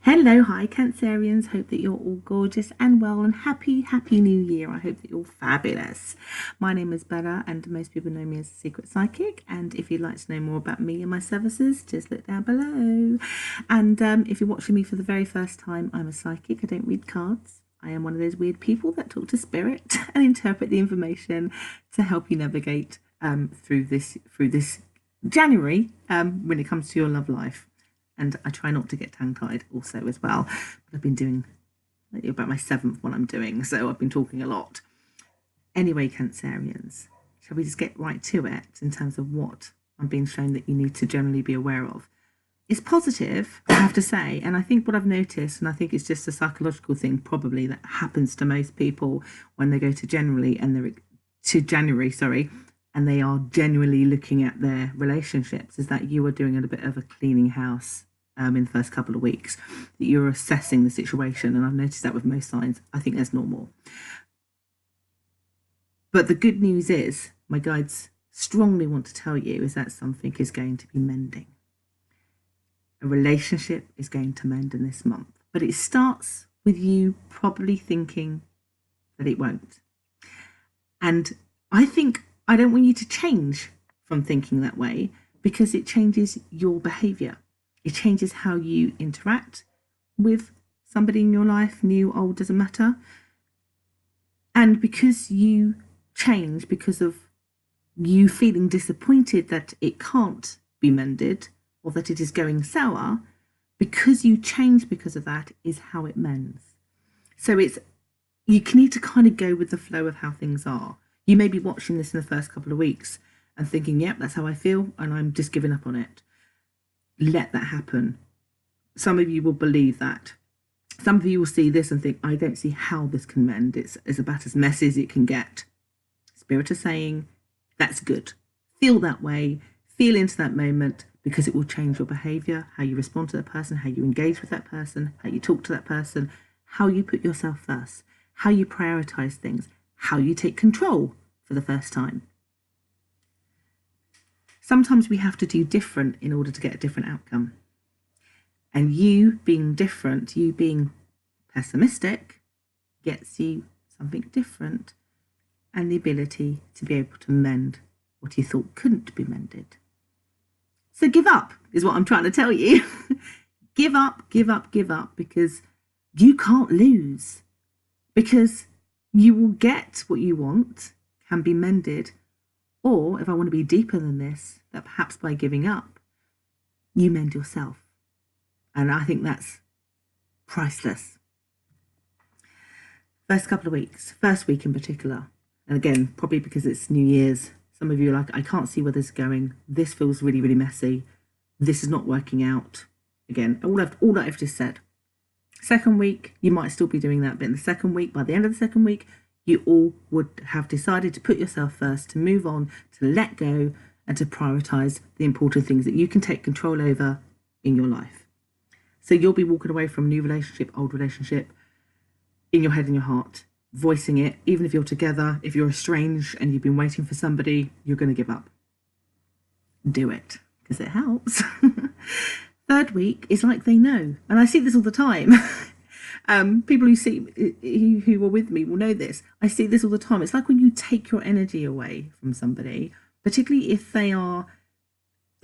Hello, hi Cancerians. Hope that you're all gorgeous and well and happy new year. I hope that you're fabulous. My name is Bella and most people know me as a secret psychic, and if you'd like to know more about me and my services, just look down below. And if you're watching me for the very first time, I'm a psychic. I don't read cards. I am one of those weird people that talk to spirit and interpret the information to help you navigate through this January when it comes to your love life. And I try not to get tongue-tied also as well. But I've been doing about my 7th one I'm doing, so I've been talking a lot. Anyway, Cancerians, shall we just get right to it in terms of what I'm being shown that you need to generally be aware of? It's positive, I have to say, and I think what I've noticed, and I think it's just a psychological thing probably that happens to most people when they go to January, and they are genuinely looking at their relationships, is that you are doing a bit of a cleaning house in the first couple of weeks, that you're assessing the situation. And I've noticed that with most signs. I think that's normal. But the good news is, my guides strongly want to tell you, is that something is going to be mending. A relationship is going to mend in this month. But it starts with you probably thinking that it won't. And I don't want you to change from thinking that way, because it changes your behavior. It changes how you interact with somebody in your life, new, old, doesn't matter. And because you change, because of you feeling disappointed that it can't be mended or that it is going sour, because you change because of that is how it mends. So you need to kind of go with the flow of how things are. You may be watching this in the first couple of weeks and thinking, yep, that's how I feel, and I'm just giving up on it. Let that happen. Some of you will believe that. Some of you will see this and think, I don't see how this can mend. It's about as messy as it can get. Spirit is saying, that's good. Feel that way. Feel into that moment, because it will change your behavior, how you respond to that person, how you engage with that person, how you talk to that person, how you put yourself first, how you prioritize things, how you take control for the first time. Sometimes we have to do different in order to get a different outcome. And you being different, you being pessimistic, gets you something different and the ability to be able to mend what you thought couldn't be mended. So give up is what I'm trying to tell you. Give up, because you can't lose. Because you will get what you want, can be mended. Or if I want to be deeper than this, that perhaps by giving up, you mend yourself. And I think that's priceless. First couple of weeks, first week in particular. And again, probably because it's New Year's, some of you are like, I can't see where this is going. This feels really, really messy. This is not working out. Again, all that I've just said. Second week, you might still be doing that. But in the second week, by the end of the second week, you all would have decided to put yourself first, to move on, to let go, and to prioritize the important things that you can take control over in your life. So you'll be walking away from new relationship, old relationship, in your head and your heart, voicing it. Even if you're together, if you're estranged and you've been waiting for somebody, you're going to give up. Do it, because it helps. Third week is like they know. And I see this all the time. People who were with me will know this. I see this all the time. It's like when you take your energy away from somebody, particularly if they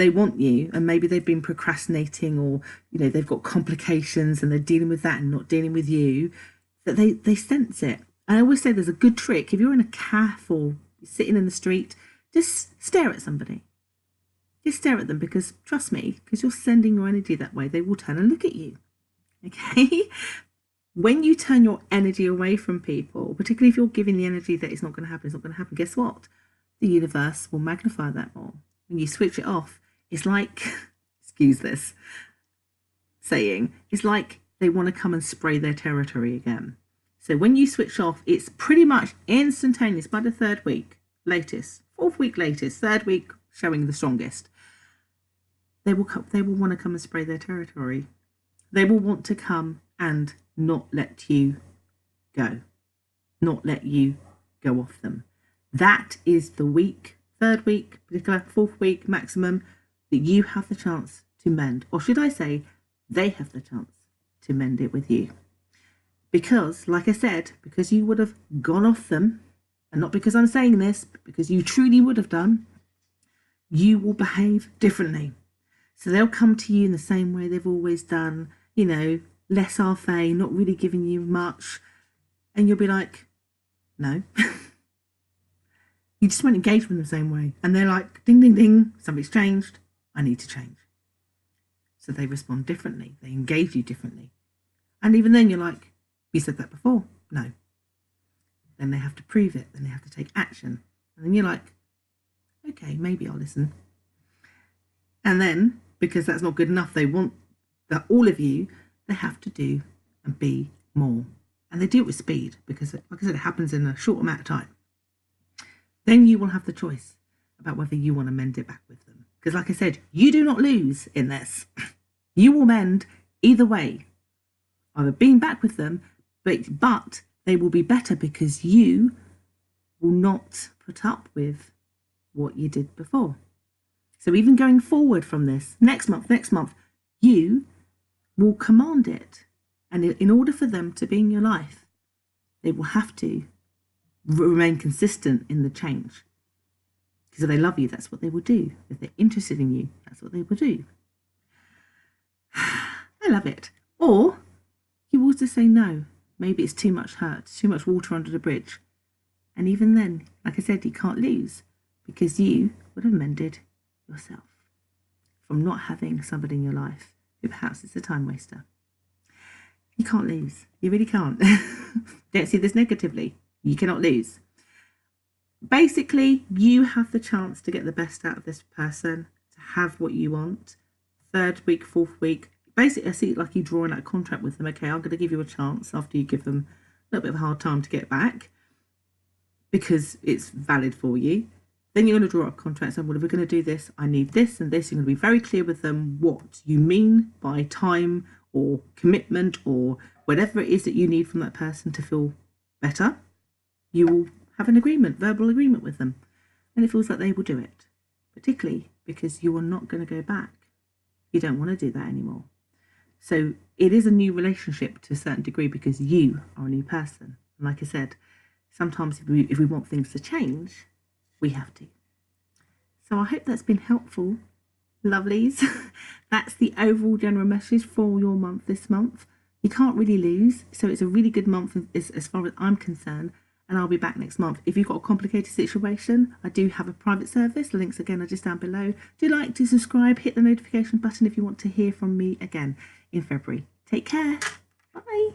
want you, and maybe they've been procrastinating, or they've got complications and they're dealing with that and not dealing with you, that they sense it. And I always say there's a good trick. If you're in a cafe or sitting in the street, just stare at somebody. Just stare at them, because trust me, because you're sending your energy that way, they will turn and look at you. Okay? When you turn your energy away from people, particularly if you're giving the energy that it's not going to happen, guess what? The universe will magnify that more. When you switch it off, it's like, excuse this saying, it's like they want to come and spray their territory again. So when you switch off, it's pretty much instantaneous by the third week, latest, fourth week latest, third week showing the strongest. They will want to come and spray their territory. They will want to come and not let you go, not let you go off them. That is the week, third week, particular fourth week maximum, that you have the chance to mend. Or should I say, they have the chance to mend it with you. Because, like I said, because you would have gone off them, and not because I'm saying this, but because you truly would have done, you will behave differently. So they'll come to you in the same way they've always done, you know, laissez-faire, not really giving you much. And you'll be like, no. You just won't engage with them the same way. And they're like, ding, ding, ding, something's changed. I need to change. So they respond differently. They engage you differently. And even then you're like, you said that before. No. Then they have to prove it. Then they have to take action. And then you're like, okay, maybe I'll listen. And then, because that's not good enough, they want that all of you, they have to do and be more. And they do it with speed because, like I said, it happens in a short amount of time. Then you will have the choice about whether you want to mend it back with them. Because like I said, you do not lose in this. You will mend either way. Either being back with them, but they will be better because you will not put up with what you did before. So even going forward from this, next month, you will command it. And in order for them to be in your life, they will have to remain consistent in the change. Because if they love you, that's what they will do. If they're interested in you, that's what they will do. I love it. Or you also say no. Maybe it's too much hurt, too much water under the bridge. And even then, like I said, you can't lose because you would have mended yourself from not having somebody in your life who perhaps is a time waster. You can't lose. You really can't. Don't see this negatively. You cannot lose. Basically, you have the chance to get the best out of this person, to have what you want. 3rd week, 4th week. Basically, I see it like you drawing out a contract with them. Okay, I'm going to give you a chance after you give them a little bit of a hard time to get back because it's valid for you. Then you're going to draw up contracts and, well, if we're going to do this, I need this and this. You're going to be very clear with them what you mean by time or commitment or whatever it is that you need from that person to feel better. You will have an agreement, verbal agreement with them. And it feels like they will do it, particularly because you are not going to go back. You don't want to do that anymore. So it is a new relationship to a certain degree because you are a new person. And like I said, sometimes if we want things to change, we have to. So I hope that's been helpful, lovelies. That's the overall general message for your month this month. You can't really lose. So it's a really good month as far as I'm concerned. And I'll be back next month. If you've got a complicated situation, I do have a private service. The links again are just down below. Do like to subscribe, hit the notification button if you want to hear from me again in February. Take care. Bye.